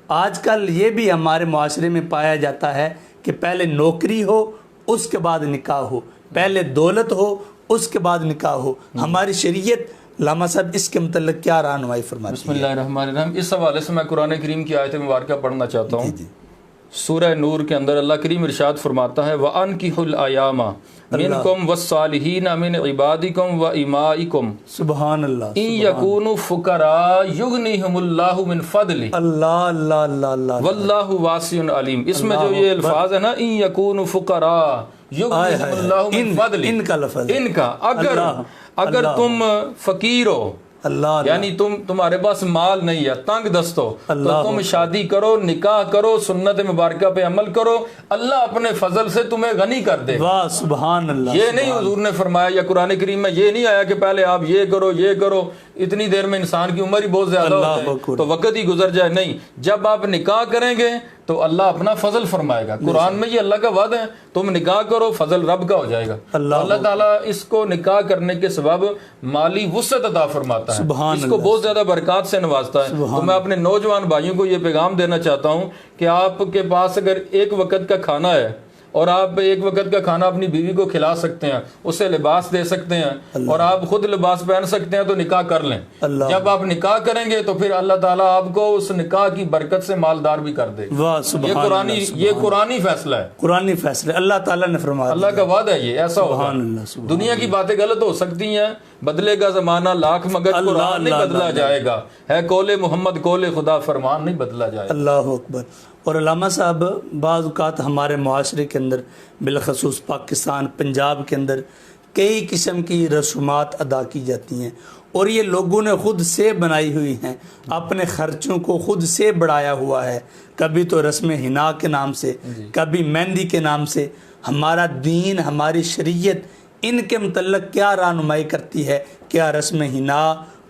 आजकल ये भी हमारे माशरे में पाया जाता है कि पहले नौकरी हो उसके बाद निकाह हो, पहले दौलत हो उसके बाद निकाह हो। हमारी शरीयत लामा साहब इसके मतलब क्या रहनुमाई फरमाती है? बिस्मिल्लाहिर्रहमानिर्रहीम। इस हवाले से मैं कुरान करीम की आयत मुबारक पढ़ना चाहता हूँ। सूरह नूर के अंदर अल्लाह करीम इरशाद फरमाता है, व अनकिहुल अयामा मिनकुम वस्सालिहीना मिन इबादिकुम व इमाइकुम सुभान अल्लाह इन यकूनु फुकरा युगनिहुमुल्लाहु मिन फदली अल्लाह अल्लाह अल्लाह अल्लाह वल्लाहु वासिउन अलीम। इसमें जो ये अल्फाज है ना, इन यकूनु फुकरा युगनिहुमुल्लाहु मिन फदली, इनका लफ्ज़ है। इनका अगर तुम फकीर हो, अल्लाह यानी तुम्हारे पास माल नहीं है, तंग दस्त हो, तो तुम शादी करो, निकाह करो, सुन्नत मुबारका पे अमल करो, अल्लाह अपने फजल से तुम्हें गनी कर दे। वाह सुभान अल्लाह। ये नहीं हुजूर ने फरमाया या कुरान करीम में ये नहीं आया कि पहले आप ये करो ये करो, इतनी देर में इंसान की उम्र ही बहुत ज्यादा हो जाए तो वक्त ही गुजर जाए। नहीं, जब आप निकाह करेंगे तो अल्लाह अपना फजल फरमाएगा। कुरान में ये अल्लाह का वादा है, तुम निकाह करो फजल रब का हो जाएगा। अल्लाह ताला इसको निकाह करने के सबब माली वुसअत अता फरमाता है, इसको बहुत ज्यादा बरकत से नवाजता है। तो मैं अपने नौजवान भाइयों को ये पैगाम देना चाहता हूँ कि आपके पास अगर एक वक्त का खाना है और आप एक वक्त का खाना अपनी बीवी को खिला सकते हैं, उसे लिबास दे सकते हैं और आप खुद लिबास पहन सकते हैं, तो निकाह कर लें। जब आप निकाह करेंगे तो फिर अल्लाह ताला आपको उस निकाह की बरकत से मालदार भी कर दे। ये कुरानी फैसला है, कुरानी फैसला अल्लाह ताला ने फरमाया, अल्लाह का वादा है। ये ऐसा होगा। दुनिया की बातें गलत हो सकती हैं, बदलेगा जमाना लाख मगर कुरान नहीं बदला जाएगा, है कौले मोहम्मद कौले खुदा, फरमान नहीं बदला जाएगा। अल्लाह अकबर। और अल्लामा साहब बाज़ औक़ात हमारे माशरे के अंदर बिलखसूस पाकिस्तान पंजाब के अंदर कई किस्म की रसूमात अदा की जाती हैं और ये लोगों ने ख़ुद से बनाई हुई हैं, अपने ख़र्चों को ख़ुद से बढ़ाया हुआ है। कभी तो रस्म हिना के नाम से, कभी मेहंदी के नाम से। हमारा दीन, हमारी शरीयत इनके मतलब क्या रहनुमाई करती है? क्या रस्म हिना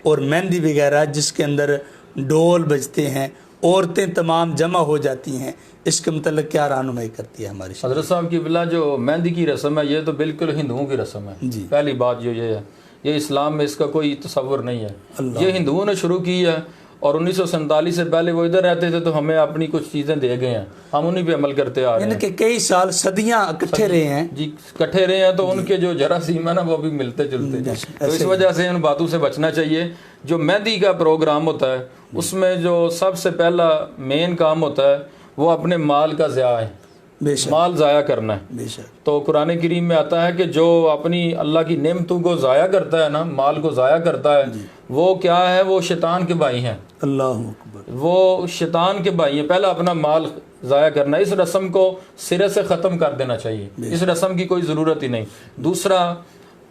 और मेहंदी वगैरह जिसके अंदर ढोल बजते हैं, औरतें तमाम जमा हो जाती हैं, इसके मतलब क्या रहनुमाई करती है हमारी? हज़रत साहब की बिला जो मेहंदी की रस्म है, ये तो बिल्कुल हिंदुओं की रस्म है। पहली बात जो ये है, ये इस्लाम में इसका कोई तसव्वुर नहीं है। ये हिंदुओं ने शुरू की है और 1947 से पहले वो इधर रहते थे तो हमें अपनी कुछ चीज़ें दे गए हैं, हम उन्हीं पे अमल करते आ रहे हैं। इनके कई साल सदियां इकट्ठे रहे हैं जी, इकट्ठे रहे हैं, तो उनके जो जरासीम है ना वो भी मिलते जुलते हैं। तो इस वजह से इन बातों से बचना चाहिए। जो मेहंदी का प्रोग्राम होता है उसमें जो सबसे पहला मेन काम होता है वो अपने माल का ज़या है, माल ज़ाया करना है। तो कुरान करीम में आता है कि जो अपनी अल्लाह की नेमतों को ज़ाया करता है ना, माल को ज़ाया करता है, वो क्या है? वो शैतान के भाई हैं। अल्लाह अकबर। वो शैतान के भाई हैं। पहला अपना माल ज़ाया करना, इस रस्म को सिरे से ख़त्म कर देना चाहिए, इस रस्म की कोई ज़रूरत ही नहीं। दूसरा,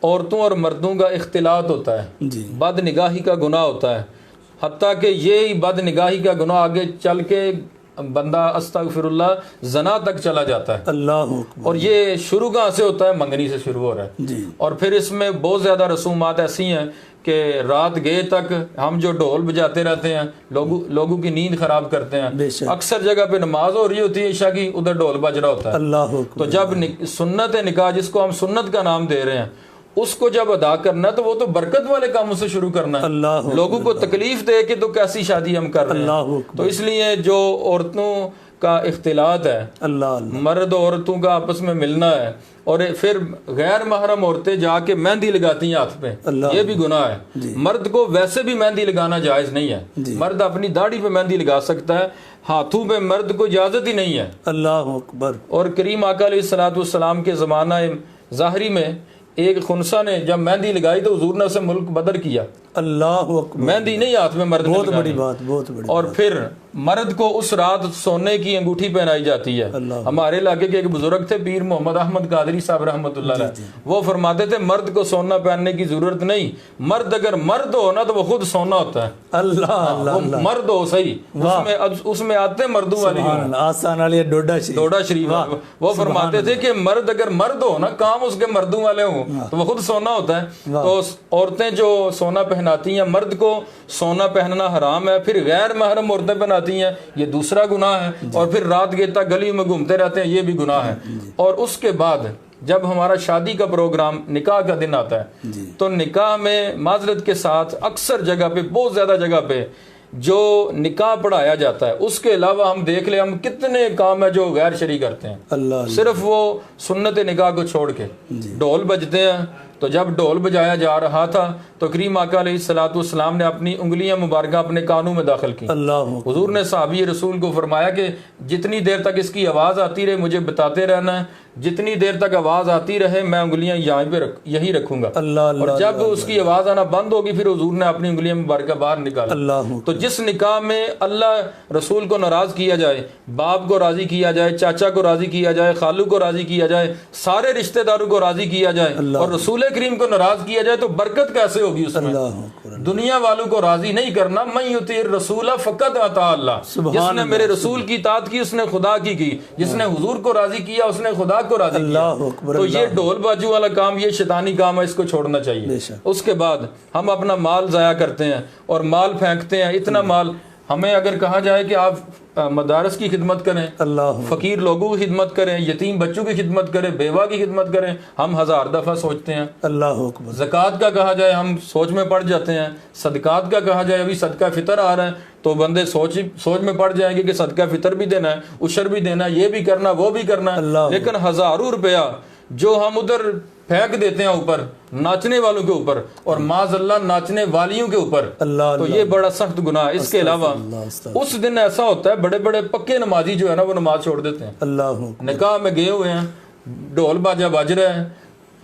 औरतों और मर्दों का इख्तिलात होता है, बद निगाही का गुनाह होता है, हत्ता कि ये बद निगाही का गुनाह आगे चल के बंदा अस्तगफिरुल्लाह जना तक चला जाता है। अल्लाह। और ये शुरू कहाँ से होता है? मंगनी से शुरू हो रहा है जी। और फिर इसमें बहुत ज़्यादा रसूमात ऐसी हैं कि रात गए तक हम जो ढोल बजाते रहते हैं, लोगों की नींद खराब करते हैं। अक्सर जगह पे नमाज हो रही होती है ईशा की, उधर ढोल बज रहा होता है। अल्लाह। तो जब सुन्नत निकाह, जिसको हम सुन्नत का नाम दे रहे हैं, उसको जब अदा करना है तो वो तो बरकत वाले कामों से शुरू करना है। लोगों को तकलीफ दे के तो कैसी शादी हम कर रहे हैं? तो इसलिए जो औरतों का इख्तिलात है, मर्द औरतों का आपस में मिलना है, और फिर गैर महरम औरतें जाके मेहंदी लगाती हैं हाथ पे, ये भी गुनाह है। मर्द को वैसे भी मेहंदी लगाना जायज नहीं है। मर्द अपनी दाढ़ी पे मेहंदी लगा सकता है, हाथों पे मर्द को इजाजत ही नहीं है। अल्लाह अकबर। और करीम आका अलैहिस्सलातु वस्सलाम के ज़माना ज़ाहरी में एक खुनसा ने जब मेहंदी लगाई तो हुजूर ने उसे मुल्क बदर किया। अल्लाह अकबर। मेहंदी नहीं हाथ में मर्द, बहुत बड़ी बात, बहुत बड़ी। और फिर मर्द को उस रात सोने की अंगूठी पहनाई जाती है। हमारे इलाके के एक बुजुर्ग थे, पीर मोहम्मद अहमद कादरी साहब रहमतुल्लाह अलैह, वो फरमाते थे मर्द को सोना पहनने की जरूरत नहीं, मर्द अगर मर्द हो ना तो वो खुद सोना होता है। अल्लाह। मर्द हो सही, उसमें आते मर्दों वाली आसान वाली डोडा शरीफ, वो फरमाते थे कि मर्द अगर मर्द हो ना, काम उसके मर्दों वाले हो तो वो खुद सोना होता है। तो औरतें जो सोना पहनाती हैं, मर्द को सोना पहनना हराम है। फिर गैर महरम औरतें पहनाती हैं, ये दूसरा गुनाह है। और फिर रात गए तक गली में घूमते रहते हैं, ये भी गुनाह है। और उसके बाद जब हमारा शादी का प्रोग्राम, निकाह का दिन आता है, तो निकाह में माजरत के साथ अक्सर जगह पे, बहुत ज्यादा जगह पे जो निकाह पढ़ाया जाता है उसके अलावा हम देख ले हम कितने काम है जो गैर शरी करते हैं। अल्लाह सिर्फ वो सुन्नत निकाह को छोड़ के ढोल बजते हैं, तो जब ढोल बजाया जा रहा था तो करीम आका अलैहिस्सलाम ने अपनी उंगलियां मुबारक अपने कानों में दाखिल की। अल्लाह हुजूर ने सहाबी रसूल को फरमाया कि जितनी देर तक इसकी आवाज़ आती रहे मुझे बताते रहना है, जितनी देर तक आवाज़ आती रहे मैं उंगलियां यहाँ पे यही रखूंगा। अल्लाह और जब उसकी आवाज़ आना बंद होगी फिर हुजूर ने अपनी उंगलियां मुबारक बाहर निकाला। अल्लाह तो जिस निकाह में अल्लाह रसूल को नाराज़ किया जाए, बाप को राज़ी किया जाए, चाचा को राज़ी किया जाए, खालू को राज़ी किया जाए, सारे रिश्तेदारों को राज़ी किया जाए और रसूल करीम को नाराज़ किया जाए तो बरकत कैसे होगी उसमें? दुनिया वालों को राज़ी नहीं करना। मैं युतीर रसूला फ़कत अता अल्लाह, जिसने मेरे रसूल की इताअत की उसने खुदा की जिसने हुजूर को राज़ी किया उसने खुदा को राज़ी किया। तो ये ढोल बाजू वाला काम, ये शैतानी काम है, इसको छोड़ना चाहिए। उसके बाद हम अपना माल ज़ाया करते हैं और माल फेंकते हैं। इतना माल हमें अगर कहा जाए कि आप मदारस की खिदमत करें, फ़कीर लोगों की खिदमत करें, यतीम बच्चों की खिदमत करें, बेवा की खिदमत करें, हम 1000 दफ़ा सोचते हैं। अल्लाह ज़कात का कहा जाए हम सोच में पड़ जाते हैं। सदकात का कहा जाए, अभी सदका फितर आ रहा है तो बंदे सोच में पड़ जाएंगे कि सदका फितर भी देना है, उशर भी देना है, ये भी करना वो भी करना है। लेकिन हज़ारों रुपया जो हम उधर फेंक देते हैं ऊपर नाचने वालों के ऊपर और माज़अल्लाह नाचने वालियों के ऊपर, तो ये बड़ा सख्त गुनाह है। इसके अलावा उस दिन ऐसा होता है बड़े बड़े पक्के नमाजी जो है ना वो नमाज छोड़ देते हैं। अल्लाह निकाह में गए हुए हैं, ढोल बाजा बज रहा है,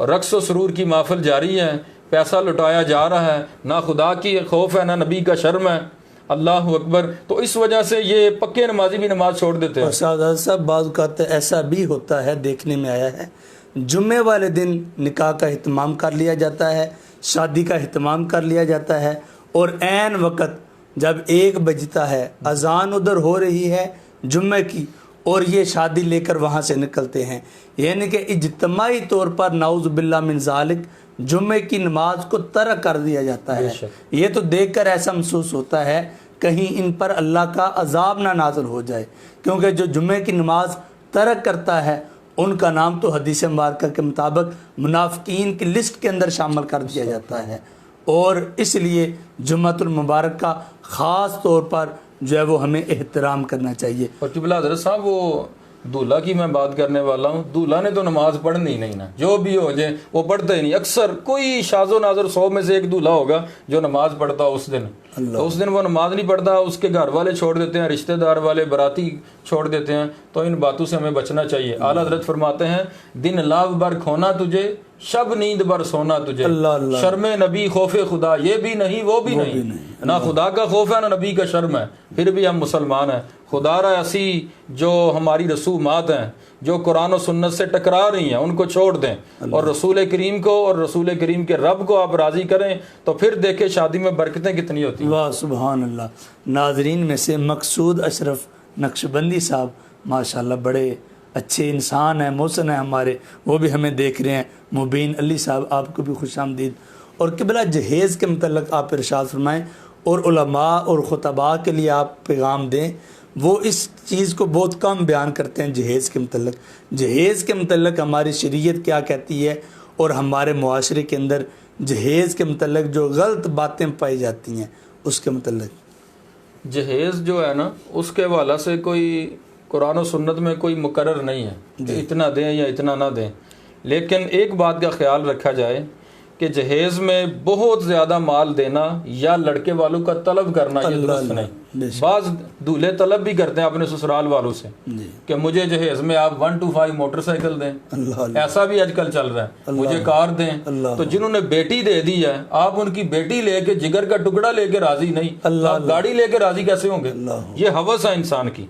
रक्स व सुरूर की महफिल जारी है, पैसा लुटाया जा रहा है, ना खुदा की खौफ है ना नबी का शर्म है। अल्लाह अकबर। तो इस वजह से ये पक्के नमाजी भी नमाज छोड़ देते हैं। साहब बाज़ औक़ात ऐसा भी होता है, देखने में आया है, जुम्मे वाले दिन निकाह का अहतमाम कर लिया जाता है, शादी का अहतमाम कर लिया जाता है और ऐन वक़्त जब 1 बजता है, अज़ान उधर हो रही है जुम्मे की और ये शादी लेकर वहाँ से निकलते हैं। यानी कि इज्तिमाई तौर पर नाउज़ बिल्लाह मिन ज़ालिक जुम्मे की नमाज को तर्क कर दिया जाता है। ये तो देखकर ऐसा महसूस होता है कहीं इन पर अल्लाह का अजाब ना नाज़िल हो जाए, क्योंकि जो जुम्मे की नमाज तर्क करता है उनका नाम तो हदीस मुबारक के मुताबिक मुनाफिकीन की लिस्ट के अंदर शामिल कर दिया जाता है। और इसलिए जुम्मतुल मुबारक का ख़ास तौर पर जो है वो हमें एहतराम करना चाहिए। और किबला हज़रत साहब वो दूल्हा की मैं बात करने वाला हूँ, दूल्हा ने तो नमाज पढ़नी नहीं ना, जो भी हो जाए वो पढ़ते ही नहीं। अक्सर कोई शाज़ो नाज़र 100 में से एक दूल्हा होगा जो नमाज पढ़ता उस दिन, तो उस दिन वो नमाज नहीं पढ़ता, उसके घर वाले छोड़ देते हैं, रिश्तेदार वाले बराती छोड़ देते हैं। तो इन बातों से हमें बचना चाहिए। आला हज़रत फरमाते हैं, दिन लाव बर खोना तुझे, शब नींद बर सोना तुझे, शर्म नबी खौफे खुदा ये भी नहीं वो भी नहीं, ना खुदा का खौफ है ना नबी का शर्म है, फिर भी हम मुसलमान हैं। खुदारा ऐसी जो हमारी रसूमात हैं जो कुरान और सुन्नत से टकरा रही हैं उनको छोड़ दें और रसूल करीम को और रसूल करीम के रब को आप राज़ी करें, तो फिर देखें शादी में बरकतें कितनी होती हैं। वाह सुभान अल्लाह। नाजरीन में से मकसूद अशरफ नक्शबंदी साहब माशाल्लाह बड़े अच्छे इंसान हैं, मोहसिन हैं हमारे, वो भी हमें देख रहे हैं। मुबीन अली साहब आपको भी खुशामदीद। और किबला जहेज़ के मतलब आप इरशाद फरमाएँ और उलमा और खुतबा के लिए आप पैगाम दें। वो इस चीज़ को बहुत कम बयान करते हैं जहेज़ के मतलब। जहेज़ के मतलब हमारी शरीयत क्या कहती है और हमारे मुआशरे के अंदर जहेज़ के मतलब जो गलत बातें पाई जाती हैं उसके मतलब। जहेज़ जो है ना उसके हवाला से कोई कुरान और सुन्नत में कोई मुकर्रर नहीं है कि इतना दें या इतना ना दें। लेकिन एक बात का ख्याल रखा जाए कि जहेज़ में बहुत ज़्यादा माल देना या लड़के वालों का तलब करना ये दुरुस्त नहीं। बाज़ दूल्हे तलब भी करते हैं अपने ससुराल वालों से कि मुझे जहेज़ में आप 125 मोटरसाइकिल दें, ऐसा भी आजकल चल रहा है, मुझे कार दें। तो जिन्होंने बेटी दे दी है आप उनकी बेटी लेके जिगर का टुकड़ा लेके राजी नहीं, आप गाड़ी लेके राजी कैसे होंगे? ये हवस है इंसान की।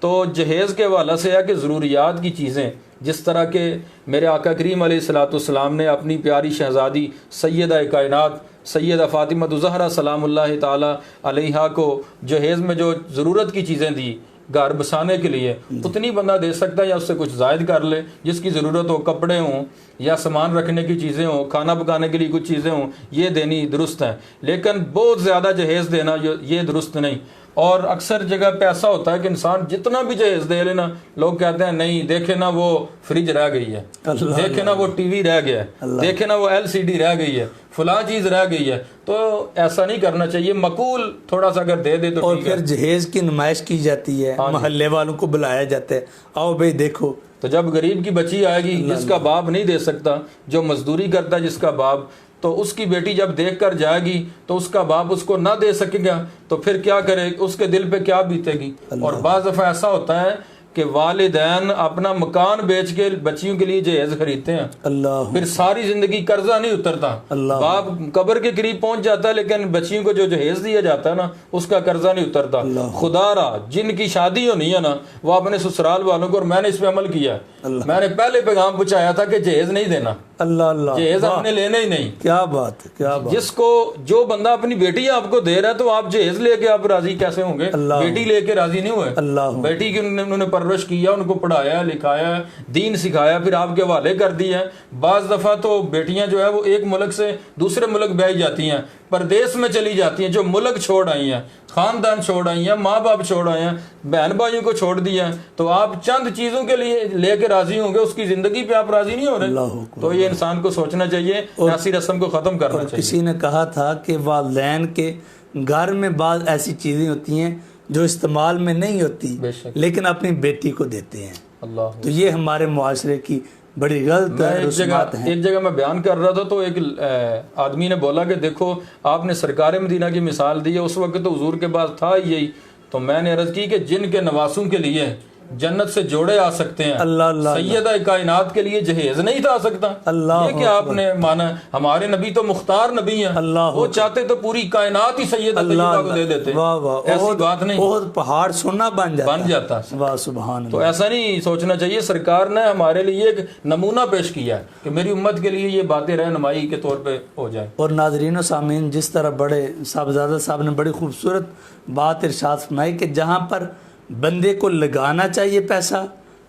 तो जहेज़ के हवाला से है कि ज़रूरियात की चीज़ें जिस तरह के मेरे आका करीम अलैहिस्सलाम ने अपनी प्यारी शहज़ादी सैयदा कायनात सैयदा फ़ातिमा ज़हरा सलामुल्लाह ताला अलैहा को जहेज़ में जो ज़रूरत की चीज़ें दी घर बसाने के लिए, उतनी बंदा दे सकता है या उससे कुछ ज़ायद कर ले। जिसकी ज़रूरत हो, कपड़े हों या सामान रखने की चीज़ें हों, खाना पकाने के लिए कुछ चीज़ें हों, ये देनी दुरुस्त है। लेकिन बहुत ज़्यादा जहेज़ देना ये दुरुस्त नहीं। और अक्सर जगह पे ऐसा होता है कि इंसान जितना भी जहेज दे लेना, लोग कहते हैं नहीं देखे ना वो फ्रिज रह गई है, देखे ना वो टीवी रह गया है, देखे ना वो LCD रह गई है, फलां चीज रह गई है। तो ऐसा नहीं करना चाहिए, मकूल थोड़ा सा अगर दे दे तो और फिर जहेज की नुमाइश की जाती है, मोहल्ले वालों को बुलाया जाता है, आओ भाई देखो। तो जब गरीब की बच्ची आएगी जिसका बाप नहीं दे सकता, जो मजदूरी करता है जिसका बाप, तो उसकी बेटी जब देख कर जाएगी तो उसका बाप उसको ना दे सकेगा तो फिर क्या करे, उसके दिल पे क्या बीतेगी। और बाज़ दफ़ा ऐसा होता है कि वालिदैन अपना मकान बेच के बच्चियों के लिए जहेज खरीदते हैं, अल्लाह, फिर सारी जिंदगी कर्जा नहीं उतरता, बाप कब्र के करीब पहुंच जाता है लेकिन बच्चियों को जो जहेज दिया जाता है ना उसका कर्जा नहीं उतरता। खुदारा जिनकी शादी होनी है ना वो अपने ससुराल वालों को, और मैंने इस पे अमल किया, मैंने पहले पैगाम पहुंचाया था कि जहेज नहीं देना, अल्लाह अल्लाह, जहेज आपने लेना ही नहीं। क्या बात है, क्या बात। जिसको जो बंदा अपनी बेटी आपको दे रहा है तो आप जहेज लेके आप राजी कैसे होंगे? बेटी लेके राजी नहीं हुए, अल्लाह, बेटी की उन्होंने परवरिश किया, उनको पढ़ाया लिखाया, दीन सिखाया, फिर आपके हवाले कर दिया। बाज दफा तो बेटियां जो है वो एक मुल्क से दूसरे मुल्क ब्याई जाती हैं, परदेश में चली जाती हैं, जो मुल्क छोड़ आई हैं, खानदान छोड़ आई हैं, माँ बाप छोड़ आए हैं, बहन भाइयों को छोड़ दिया, तो आप चंद चीजों के लिए लेके राजी होंगे, उसकी जिंदगी पे आप राजी नहीं हो रहे। तो ये इंसान को सोचना चाहिए, ऐसी रस्म को खत्म करना चाहिए। किसी ने कहा था कि वालिदैन के घर में बाद ऐसी चीजें होती हैं जो इस्तेमाल में नहीं होती लेकिन अपनी बेटी को देते हैं। अल्लाह, तो ये हमारे मुआशरे की बड़ी गलत एक जगह मैं बयान कर रहा था तो एक आदमी ने बोला कि देखो आपने सरकार मदीना की मिसाल दी है, उस वक्त तो हुजूर के पास था यही, तो मैंने अर्ज की कि जिनके नवासों के लिए जन्नत से जोड़े आ सकते हैं, अल्लाह अल्लाह, सैयदा कायनात के लिए जहेज नहीं था आ सकता। अल्लाह, ये क्या आपने माना? हमारे नबी तो मुख्तार नबी हैं, अल्लाह, वो चाहते तो पूरी कायनात ही सैयदा तैयबा को दे देते। वाह वाह, ऐसी बात नहीं, बहुत पहाड़ सोना बन जाता। वाह सुभान। तो ऐसा नहीं सोचना चाहिए। सरकार ने हमारे लिए एक नमूना पेश किया है कि मेरी उम्मत के लिए ये बातें रहनुमाई के तौर पे हो जाए। और नाजरीन सामीन, जिस तरह बड़े साहबजादा साहब ने बड़ी खूबसूरत बात इरशाद फरमाई कि जहाँ पर बंदे को लगाना चाहिए पैसा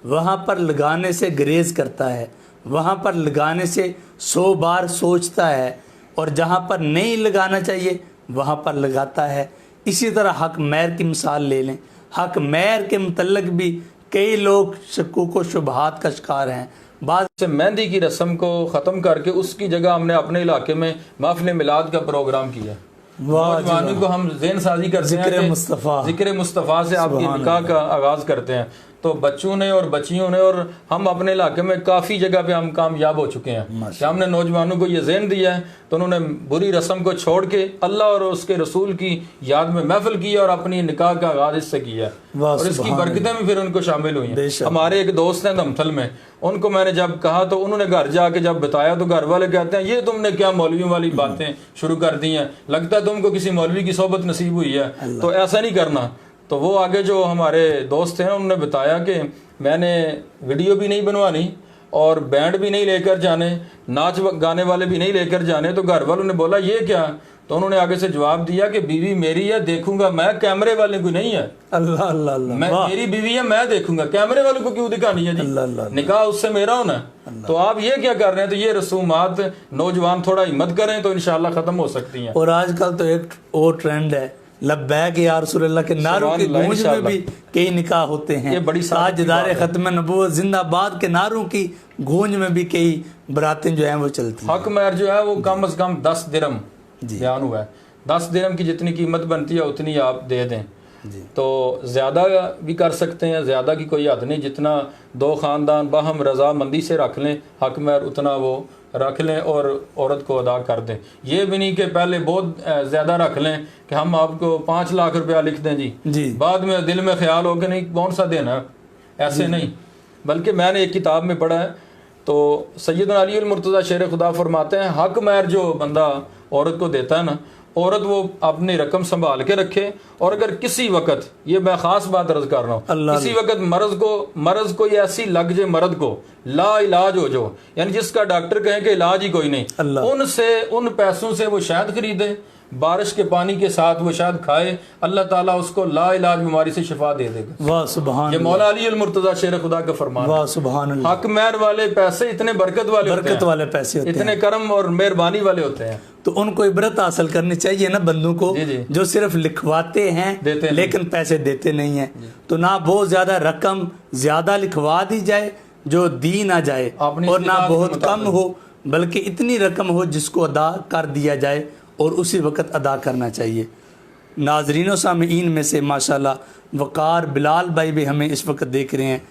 वहाँ पर लगाने से ग्रेज करता है, वहाँ पर लगाने से 100 बार सोचता है, और जहाँ पर नहीं लगाना चाहिए वहाँ पर लगाता है। इसी तरह हक मैर की मिसाल ले लें, हक मैर के मुतल्लिक भी कई लोग शक्कुक व शुबहात का शिकार हैं। बाद से मेहंदी की रस्म को ख़त्म करके उसकी जगह हमने अपने इलाके में महफिल मिलाद का प्रोग्राम किया। नौजवानों को हम ज़हन साजी करते हैं, ज़िक्र मुस्तफ़ा से आपकी निकाह का आगाज़ करते हैं। तो बच्चों ने और बच्चियों ने और हम अपने इलाके में काफ़ी जगह पे हम कामयाब हो चुके हैं कि हमने नौजवानों को ये ज़हन दिया है, तो उन्होंने बुरी रस्म को छोड़ के अल्लाह और उसके रसूल की याद में महफिल की और अपनी निकाह का आगाज़ इससे किया, और इसकी बरकतें भी फिर उनको शामिल हुई हैं। हमारे एक दोस्त हैं दमथल में, उनको मैंने जब कहा तो उन्होंने घर जाके जब बताया तो घर वाले कहते हैं ये तुमने क्या मौलवियों वाली बातें शुरू कर दी हैं, लगता है तुमको किसी मौलवी की सोबत नसीब हुई है, तो ऐसा नहीं करना। तो वो आगे जो हमारे दोस्त हैं उन्होंने बताया कि मैंने वीडियो भी नहीं बनवानी और बैंड भी नहीं लेकर जाने, नाच गाने वाले भी नहीं लेकर जाने। तो घर वालों ने बोला ये क्या? तो उन्होंने आगे से जवाब दिया कि बीवी मेरी है, देखूंगा मैं, कैमरे वाले को नहीं है। अल्लाह अल्लाह अल्लाह, मैं मेरी बीवी है, मैं देखूंगा, कैमरे वाले को क्यों दिखानी है जी? निकाह उससे मेरा होना। तो आप ये क्या कर रहे हैं? तो ये रसूमात नौजवान थोड़ा हिम्मत करें तो इंशाल्लाह खत्म हो सकती हैं। और आजकल तो एक और ट्रेंड है लब्बैक या रसूलुल्लाह के नारों की गूंज में भी कई निकाह होते हैं। ये बड़ी ताजदार खत्म नबूवत जिंदाबाद के नारों की गूंज में भी कई बरातें जो हैं वो चलती हैं। हक महर जो है वो कम से कम 10 दिरहम बयान हुआ है। 10 दिरहम की जितनी कीमत बनती है उतनी आप दे दें। तो ज़्यादा भी कर सकते हैं, ज़्यादा की कोई हद नहीं, जितना दो ख़ानदान बाहम रजामंदी से रख लें हक महर उतना वो रख लें और औरत को अदा कर दें। ये भी नहीं कि पहले बहुत ज़्यादा रख लें कि हम आपको 5 लाख रुपया लिख दें जी, बाद में दिल में ख्याल हो कि नहीं कौन सा देना है, ऐसे नहीं। बल्कि मैंने एक किताब में पढ़ा है तो सैयदना अली मुर्तज़ा शेर खुदा फरमाते हैं हक महर जो बंदा औरत को देता है ना, औरत वो अपनी रकम संभाल के रखे, और अगर किसी वक्त, ये मैं खास बात अर्ज कर रहा हूँ, किसी वक्त मर्ज कोई ऐसी लग जाए मर्द को ला इलाज हो जो, यानी जिसका डॉक्टर कहे कि इलाज ही कोई नहीं, उनसे उन पैसों से वो शहद खरीदे, बारिश के पानी के साथ वो शहद खाए, अल्लाह ताला उसको ला इलाज बीमारी से शिफा दे देगा। वाह सुभान, ये मौला अली मुर्तज़ा शेर खुदा का फरमान। वाह सुभान। हक महर वाले पैसे इतने बरकत वाले पैसे होते हैं, इतने करम और मेहरबानी वाले होते हैं। तो उनको इबरत हासिल करनी चाहिए ना बंदों को, जी, जी। जो सिर्फ लिखवाते हैं देते लेकिन पैसे देते नहीं हैं। तो ना बहुत ज़्यादा रकम ज़्यादा लिखवा दी जाए जो दी ना जाए, अपनी और ना इस्तेमाल के बहुत कम मुताबिक। हो, बल्कि इतनी रकम हो जिसको अदा कर दिया जाए और उसी वक्त अदा करना चाहिए। नाजरीन सामीन में से माशाल्लाह वक़ार बिलाल भाई भी हमें इस वक्त देख रहे हैं,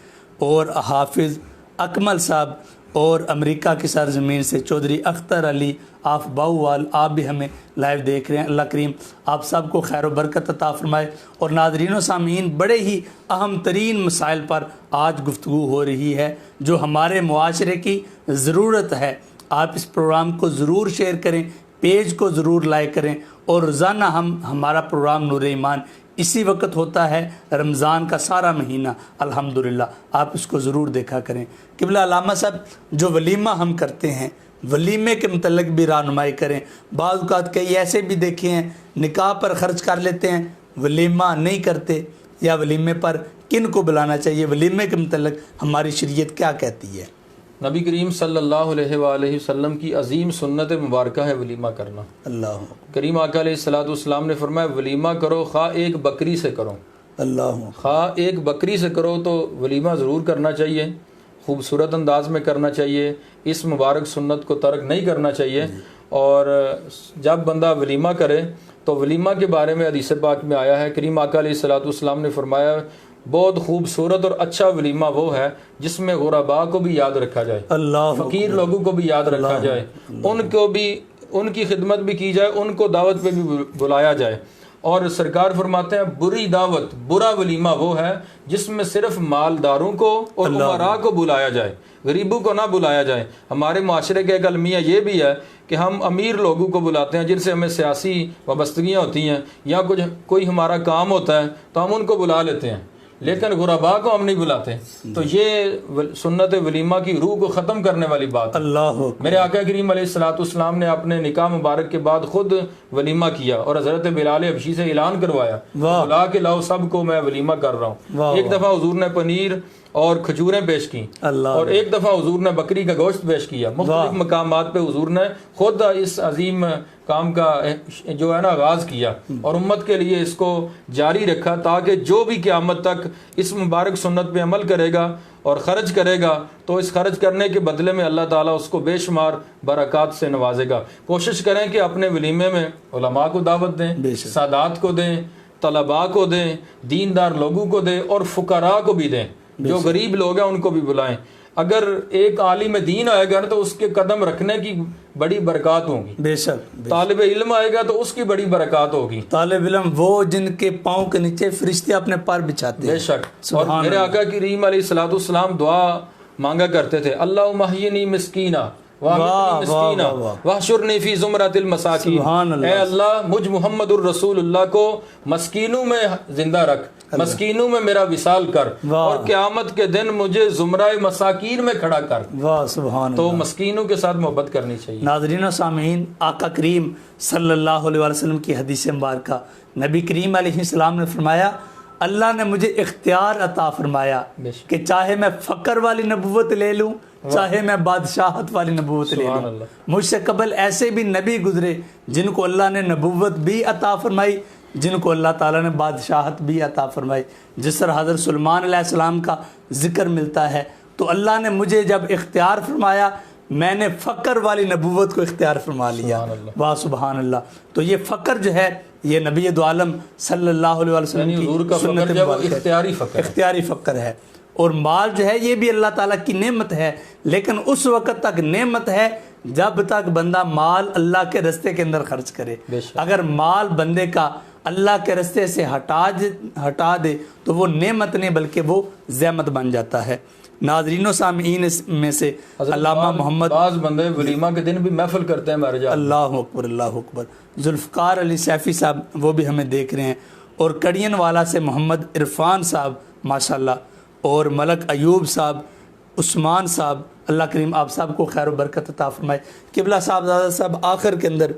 और हाफिज़ अकमल साहब, और अमेरिका की सरजमीन से चौधरी अख्तर अली आफ बाऊवाल, आप भी हमें लाइव देख रहे हैं। अल्लाह करीम आप सबको खैर बरकत अता फरमाए। और नाज़रीन सामीन, बड़े ही अहम तरीन मसाइल पर आज गुफ्तगू हो रही है जो हमारे मुआशरे की ज़रूरत है। आप इस प्रोग्राम को ज़रूर शेयर करें, पेज को ज़रूर लाइक करें, और रोज़ाना हमारा प्रोग्राम नूर ईमान इसी वक्त होता है, रमज़ान का सारा महीना अल्हम्दुलिल्लाह, आप इसको ज़रूर देखा करें। क़िबला अल्लामा साहब, जो वलीमा हम करते हैं, वलीमे के मतलब भी रहनुमाई करें। बाज़ औक़ात कई ऐसे भी देखे हैं निकाह पर ख़र्च कर लेते हैं, वलीमा नहीं करते, या वलीमे पर किन को बुलाना चाहिए, वलीमे के मतलब हमारी शरीयत क्या कहती है? नबी करीम सल्लल्लाहु अलैहि वसल्लम की अजीम सुन्नत मुबारक है वलीमा करना। अल्लाह करीम आका अलैहिस्सलाम ने फरमाया वलीमा करो, खा एक बकरी से करो, अल्लाह खा एक बकरी से करो, तो वलीमा ज़रूर करना चाहिए, खूबसूरत अंदाज में करना चाहिए, इस मुबारक सुन्नत को तर्क नहीं करना चाहिए। और जब बंदा वलीमा करे तो वलीमा के बारे में हदीस पाक में आया है, करीम आका अलैहिस्सलाम ने फरमाया बहुत खूबसूरत और अच्छा वलीमा वो है जिसमें गुरबा को भी याद रखा जाए, अल्लाह फ़कीर लोगों को भी याद रखा जाए, उनको भी उनकी खिदमत भी की जाए, उनको दावत पे भी बुलाया जाए। और सरकार फरमाते हैं बुरी दावत, बुरा वलीमा वो है जिसमें सिर्फ मालदारों को और उमरा को बुलाया जाए, गरीबों को ना बुलाया जाए। हमारे माशरे का एक अलमिया ये भी है कि हम अमीर लोगों को बुलाते हैं जिनसे हमें सियासी वाबस्तगियाँ होती हैं या कुछ कोई हमारा काम होता है तो हम उनको बुला लेते हैं, लेकिन गुरबा को हम नहीं बुलाते। तो ये सुन्नत वलीमा की रूह को ख़त्म करने वाली बात है। अल्लाह मेरे आका करीम अलैहिस्सलाम ने अपने निकाह मुबारक के बाद खुद वलीमा किया और हज़रत बिलाल हबशी से ऐलान करवाया, बुला के लाओ सबको, मैं वलीमा कर रहा हूँ। एक दफ़ा हुजूर ने पनीर और खजूरें पेश की, और एक दफ़ा हुजूर ने बकरी का गोश्त पेश किया। मुख्तलिफ मकामात पे हुजूर ने खुद इस अजीम काम का जो है ना आगाज़ किया और उम्मत के लिए इसको जारी रखा, ताकि जो भी क़यामत तक इस मुबारक सुन्नत पे अमल करेगा और ख़र्च करेगा तो इस खर्च करने के बदले में अल्लाह ताला उसको बेशुमार बरक़ात से नवाजेगा। कोशिश करें कि अपने वलीमे में उलमा को दावत दें, सादात को दें, तलबा को दें, दीनदार लोगों को दें और फुकरा को भी दें, जो गरीब लोग हैं उनको भी बुलाएं। अगर एक आलिम दीन आएगा ना तो उसके कदम रखने की बड़ी बरकत होगी। बेशक तालिब इल्म आएगा तो उसकी बड़ी बरकत होगी। तालिब इल्म वो जिनके पाँव के नीचे फरिश्ते अपने पैर बिछाते हैं। बेशक। और मेरे आका करीम अलैहिस्सलाम दुआ मांगा करते थे, अल्लाह महयिनी मिस्कीना वाहशुरनी फी ज़ुमरतिल मसाकीन। ऐ अल्लाह मुझ मुहम्मदुर रसूलुल्लाह को मस्कीनों में जिंदा रख, मस्कीनों में मेरा विसाल कर, और क़यामत के दिन मुझे ज़ुमराए मसाकीन में खड़ा कर। वाह सुभान। तो मस्कीनों के साथ मोहब्बत करनी चाहिए। नाज़रीन सामीन, आका करीम सल्लल्लाहु अलैहि वसल्लम की हदीस मुबारका, नबी करीम अलैहिस्सलाम ने फरमाया, अल्लाह ने मुझे इख्तियार अता फरमाया कि चाहे मैं फ़क्र वाली नबूवत ले लूँ, चाहे मैं बादशाहत वाली नबूवत ले लूँ। मुझसे कबल ऐसे भी नबी गुजरे जिनको अल्लाह ने नबूवत भी अता फरमाई, जिनको अल्लाह ताला ने बादशाहत भी अता फरमाई। जिस तरह हज़रत सुलेमान अलैहिस्सलाम का जिक्र मिलता है, तो अल्लाह ने मुझे जब इख्तियार फरमाया, मैंने फ़क्र वाली नबूवत को इख्तियार फरमा लिया। वाह सुभान अल्लाह। तो ये फ़क्र जो है ये नबी दो आलम सल्लल्लाहु अलैहि वसल्लम की सुन्नत इख्तियारी फ़क्र है। और माल जो है ये भी अल्लाह ताला की नेमत है, लेकिन उस वक़्त तक नेमत है जब तक बंदा माल अल्लाह के रास्ते के अंदर खर्च करे। अगर माल बंदे का अल्लाह के रास्ते से हटा दे तो वो नेमत नहीं बल्कि वो ज़हमत बन जाता है। नाज़रीनों सामीन में से अल्लामा मोहम्मद, बाज़ बंदे वलीमा के दिन भी महफिल करते हैं हमारे। अल्लाह अकबर अल्लाह अकबर। जुल्फ़कार अली सैफ़ी साहब वो भी हमें देख रहे हैं, और कड़ियन वाला से मोहम्मद इरफान साहब माशाल्लाह, और मलक अयूब साहब, उस्मान साहब, अल्लाह करीम आप साहब को खैर बरकत अता फरमाए। क़िबला साहब दादा साहब आखिर के अंदर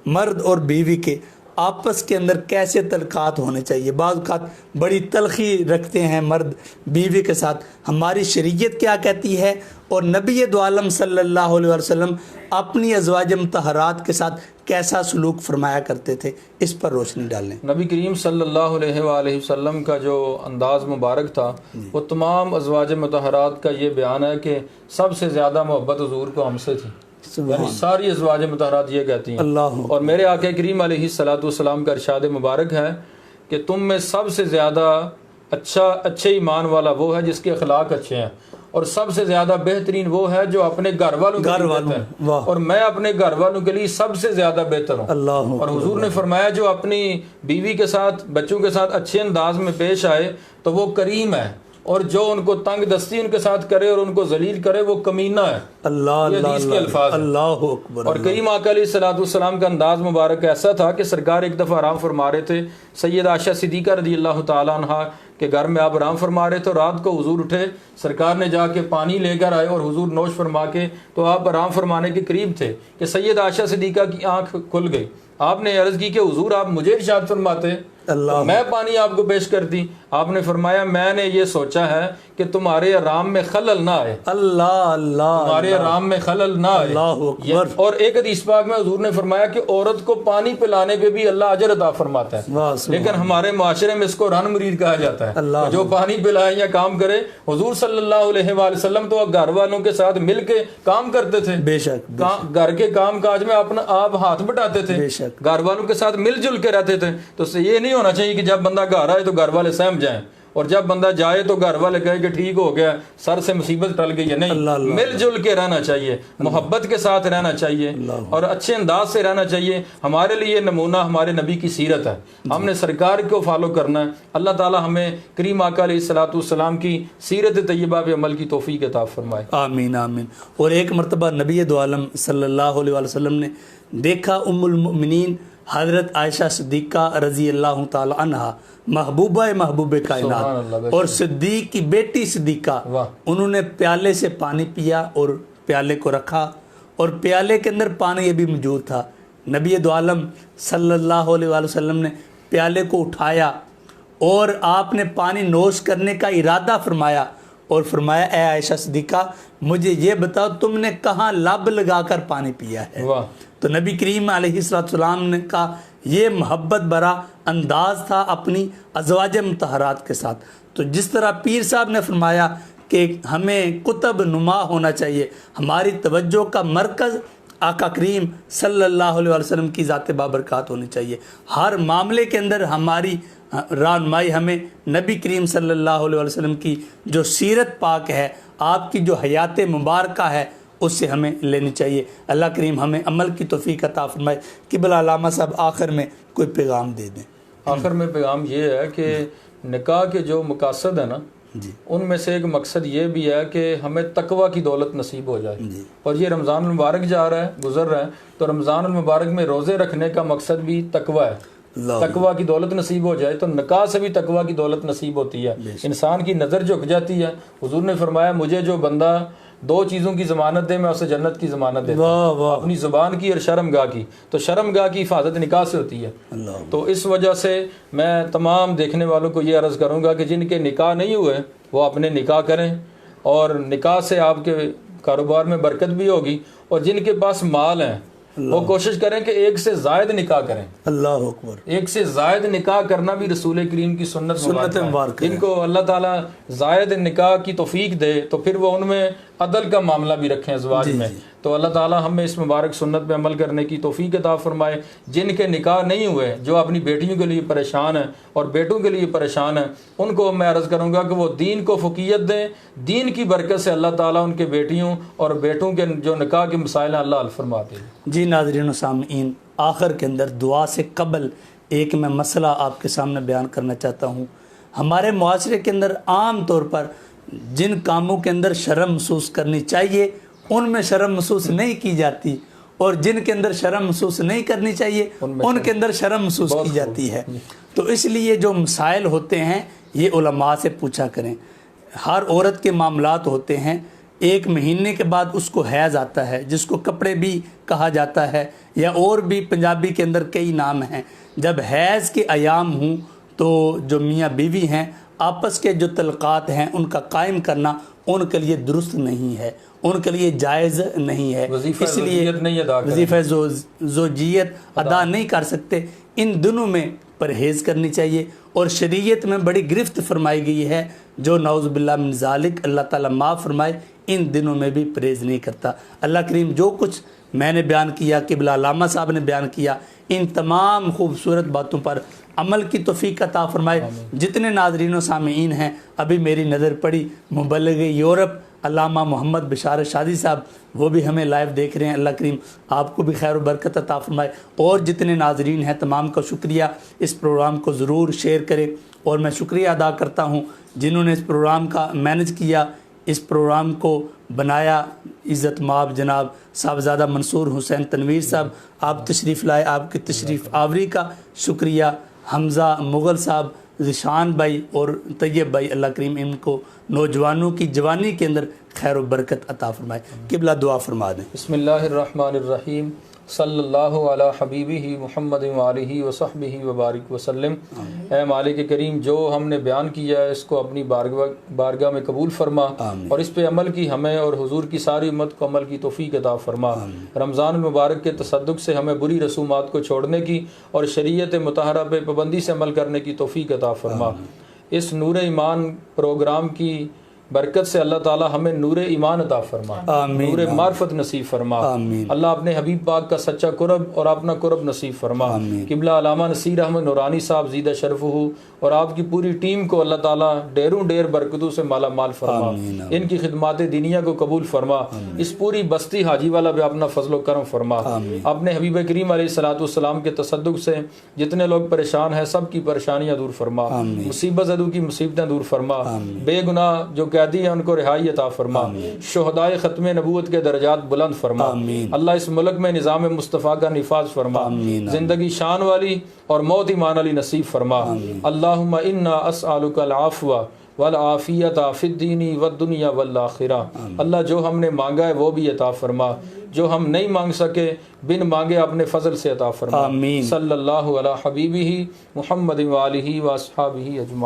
मर्द और बीवी के आपस के अंदर कैसे तलकात होने चाहिए। बाज़ औक़ात बड़ी तलखी रखते हैं मर्द बीवी के साथ, हमारी शरीयत क्या कहती है और नबी दो आलम सल्लल्लाहु अलैहि वसल्लम अपनी अज़वाज मुतहरात के साथ कैसा सलूक फरमाया करते थे, इस पर रोशनी डालें। नबी करीम सल्लल्लाहु अलैहि वसल्लम का जो अंदाज़ मुबारक था वो तमाम अज़वाज मुतहरात का ये बयान है कि सबसे ज़्यादा मोहब्बत हुज़ूर को हमसे थी। यानी सारी अज़वाज मुतहरात ये कहती हैं। अल्लाह। और मेरे आका करीम अलैहिस्सलातु वस्सलाम का इरशाद मुबारक है कि तुम में सबसे ज़्यादा अच्छे ईमान वाला वो है जिसके अखलाक अच्छे हैं, और सबसे ज़्यादा बेहतरीन वो है जो अपने घर वालों के लिए बेहतर है, और मैं अपने घर वालों के लिए सबसे ज़्यादा बेहतर हूँ। अल्लाह। और हुजूर ने फरमाया जो अपनी बीवी के साथ बच्चों के साथ अच्छे अंदाज में पेश आए तो वो करीम है, और जो उनको तंग दस्ती उनके साथ करे और उनको जलील करे वो कमीना है। अल्लाह ये हदीस के अल्फाज हैं। अल्लाहु अकबर। और करीम आका अलैहिस्सलाम का अंदाज मुबारक ऐसा था कि सरकार एक दफ़ा आराम फरमा रहे थे, सैयद आयशा सिद्दीक़ा रज़ियल्लाहु ताला अन्हा के घर में आप आराम फरमा रहे थे। रात को हुजूर उठे, सरकार ने जाके पानी लेकर आए और हुजूर नोश फरमा के, तो आप आराम फरमाने के करीब थे कि सैयद आयशा सिद्दीक़ा की आंख खुल गई। आपने अर्ज़ की कि हुजूर आप मुझे इरशाद फरमाते, तो मैं पानी आपको पेश कर दी। आपने फरमाया मैंने ये सोचा है कि तुम्हारे आराम में खलल ना आए। अल्लाह अल्लाह। तुम्हारे आराम में खलल ना आए। अल्लाहु अकबर। और एक हदीस पाक में हुजूर ने फरमाया कि औरत को पानी पिलाने पे भी अल्लाह अजर अता फरमाता है, लेकिन हमारे माशरे में इसको रन मुरीद कहा जाता है। तो जो पानी पिलाए या काम करे, हुजूर सल्लल्लाहु अलैहि वसल्लम तो घर वालों के साथ मिल के काम करते थे। बेशक। घर के काम काज में अपना आप हाथ बटाते थे, घर वालों के साथ मिलजुल के रहते थे। तो ये नहीं होना चाहिए कि जब बंदा घर आए तो घर वाले सहम जाएं, और जब बंदा जाए तो घर वाले कहे कि ठीक हो गया, सर से मुसीबत टल गई है। नहीं, मिलजुल के रहना चाहिए, मोहब्बत के साथ रहना चाहिए और अच्छे अंदाज से रहना चाहिए। हमारे लिए नमूना हमारे नबी की सीरत है, हमने सरकार को फॉलो करना है। अल्लाह ताला हमें करीम आका अलैहिस्सलातु वस्सलाम की सीरत तैयबा पे अमल की तौफीक अता फरमाए। आमीन आमीन। और एक मरतबा नबी दो आलम सल्लल्लाहु अलैहि वसल्लम ने देखा उम्मुल मुमिनीन हज़रत आयशा सिद्दीक़ा रज़ी अल्लाह ताला अन्हा, महबूब कायनात और सिद्दीक की बेटी सिद्दीक़ा, उन्होंने प्याले से पानी पिया और प्याले को रखा, और प्याले के अंदर पानी अभी मौजूद था। नबी दो आलम सल्लल्लाहु अलैहि वसल्लम ने प्याले को उठाया और आपने पानी नोश करने का इरादा फरमाया और फरमाया, ए आयशा सिद्दीक़ा मुझे ये बताओ तुमने कहाँ लब लगाकर पानी पिया है। तो नबी करीम अलैहिस्सलाम ने कहा ये मोहब्बत भरा अंदाज था अपनी अज़वाज मुतहरात के साथ। तो जिस तरह पीर साहब ने फरमाया कि हमें कुतब नुमा होना चाहिए, हमारी तवज्जो का मरकज़ आका करीम सल्लल्लाहु अलैहि वसल्लम की ज़ात बाबरकात होनी चाहिए। हर मामले के अंदर हमारी रहनुमाई हमें नबी करीम सल्लल्लाहु अलैहि वसल्लम की जो सीरत पाक है, आपकी जो हयात मुबारक है, उससे हमें लेनी चाहिए। अल्लाह करीम हमें अमल की तौफीक अता फरमाए। क़िबला अल्लामा साहब आखिर में कोई पैगाम दे दें। आखिर में पैगाम ये है कि निकाह के जो मकासद है ना जी, उनमें से एक मकसद ये भी है कि हमें तकवा की दौलत नसीब हो जाए। और ये रमज़ान मुबारक जा रहा है, गुजर रहा है, तो रमज़ान मुबारक में रोज़े रखने का मकसद भी तकवा है। तकवा की दौलत नसीब हो जाए तो निकाह से भी तकवा की दौलत नसीब होती है। इंसान की नज़र झुक जाती है। हुजूर ने फरमाया मुझे जो बंदा दो चीज़ों की ज़मानत दे मैं उसे जन्नत की ज़मानत देता हूं, अपनी ज़ुबान की और शर्मगाह की। तो शर्मगाह की हिफाजत निकाह से होती है। तो इस वजह से मैं तमाम देखने वालों को ये अर्ज़ करूँगा कि जिनके निकाह नहीं हुए वो अपने निकाह करें, और निकाह से आपके कारोबार में बरकत भी होगी। और जिनके पास माल हैं वो कोशिश करें कि एक से जायद निकाह करें। अल्लाह अकबर। एक से जायद निकाह करना भी रसूल करीम की सुन्नत मुबारक है। इनको अल्लाह ताला जायद निकाह की तौफीक दे तो फिर वो उनमें अदल का मामला भी रखें अज़वाज में। तो अल्लाह ताला हमें इस मुबारक सुन्नत पे अमल करने की तौफीक अता फरमाए। जिनके निकाह नहीं हुए, जो अपनी बेटियों के लिए परेशान हैं और बेटों के लिए परेशान हैं, उनको मैं अर्ज़ करूँगा कि वो दीन को फ़ुक़ियत दें। दीन की बरकत से अल्लाह ताला उनके बेटियों और बेटों के जो निकाह के मसाइल हैं अल्लाह हल फरमा दे। जी नाज़रीन व सामीन, आखिर के अंदर दुआ से कबल एक मैं मसला आपके सामने बयान करना चाहता हूँ। हमारे मुआशरे के अंदर आम तौर पर जिन कामों के अंदर शर्म महसूस करनी चाहिए उनमें शर्म महसूस नहीं की जाती, और जिनके अंदर शर्म महसूस नहीं करनी चाहिए उनके अंदर शर्म महसूस की जाती है। तो इसलिए जो मसाइल होते हैं ये उलमा से पूछा करें। हर औरत के मामलात होते हैं, 1 महीने के बाद उसको हैज़ आता है, जिसको कपड़े भी कहा जाता है, या और भी पंजाबी के अंदर कई नाम हैं। जब हैज़ के अयाम हों तो जो मियाँ बीवी हैं आपस के जो तलक़ात हैं उनका कायम करना उनके लिए दुरुस्त नहीं है, उनके लिए जायज़ नहीं है, इसलिए वजीफ़ा ज़ोजियत अदा नहीं कर सकते। इन दिनों में परहेज़ करनी चाहिए और शरीयत में बड़ी गिरफ्त फरमाई गई है, जो नौज़ बिल्लाह मिन ज़ालिक, अल्लाह ताला माफ़ फरमाए, इन दिनों में भी परहेज़ नहीं करता। अल्लाह करीम जो कुछ मैंने बयान किया, क़िबला अल्लामा साहब ने बयान किया, इन तमाम खूबसूरत बातों पर अमल की तौफीक अता फरमाए। जितने नाज़रीन व सामीईन हैं, अभी मेरी नज़र पड़ी मुबल्लिग यूरोप अल्लामा मोहम्मद बिशारत शादी साहब, वो भी हमें लाइव देख रहे हैं। अल्लाह करीम आपको भी खैर व बरकत अता फरमाए। और जितने नाज़रीन हैं तमाम का शुक्रिया, इस प्रोग्राम को ज़रूर शेयर करें। और मैं शुक्रिया अदा करता हूँ जिन्होंने इस प्रोग्राम का मैनेज किया, इस प्रोग्राम को बनाया। इज़्ज़त माब जनाब साहबज़ादा मंसूर हुसैन तनवीर साहब, आप तशरीफ़ लाए, आपकी तशरीफ़ आवरी का शुक्रिया। हमज़ा मुग़ल साहब, ज़िशान भाई और तैयब भाई, अल्लाह करीम इनको नौजवानों की जवानी के अंदर खैर व बरकत अता फरमाए। क़िबला दुआ फरमा दें। बिस्मिल्लाहिर्रहमानिर्रहीम, सल्लल्लाहु अला हबीबिही मुहम्मद व आलिही व सहबिही व बारिक वसल्लम। ऐ मालिक करीम, जो हमने बयान किया है इसको अपनी बारगाह में कबूल फरमा और इस पे अमल की हमें और हुजूर की सारी उम्मत को अमल की तौफीक अता फरमा। रमज़ान मुबारक के तसद्दुक़ से हमें बुरी रसूमात को छोड़ने की और शरीयत मुतहरा पे पाबंदी से अमल करने की तौफीक अता फरमा। इस नूर ईमान प्रोग्राम की बरकत से अल्लाह ताला हमें नूर ईमान अता फरमा, नूर मार्फत नसीब फरमा। अल्लाह अपने हबीब पाक का सच्चा कुरब और अपना कुरब नसीब फरमा। क़िबला अल्लामा नसीर अहमद नूरानी साहब ज़ीदा शरफ़हू और आपकी पूरी टीम को अल्लाह ताला ढेरों ढेर बरकतों से माला माल फरमा। इनकी खिदमात दीनिया को कबूल फरमा। इस पूरी बस्ती हाजी वाला भी अपना फजल करम फरमा। अपने हबीब करीम अलैहिस्सलाम के तसद्दुक़ से जितने लोग परेशान हैं सब की परेशानियाँ दूर फरमा, मुसीबत ज़दू की मुसीबतें दूर फरमा, बेगुनाह जो कैदी है उनको रिहाई अता फरमा, शुहदाए ख़त्म नबूवत के दर्जात बुलंद फरमा। अल्लाह इस मुल्क में निज़ाम मुस्तफ़ा का निफाज फरमा, ज़िंदगी शान वाली और मौत ईमान वाली नसीब फरमा। अल्लाहुम्मा इन्ना अस्अलुकल आफ़वा वल आफ़ियता फ़िद्दीनी वद्दुनिया वल आखिरा। अल्लाह जो हमने मांगा है वो भी अता फरमा, जो हम नहीं मांग सके बिन मांगे अपने फजल से अता फरमा। सल्लल्लाहु अला हबीबिही मुहम्मद व आलिही व अस्हाबिही अजमाइन।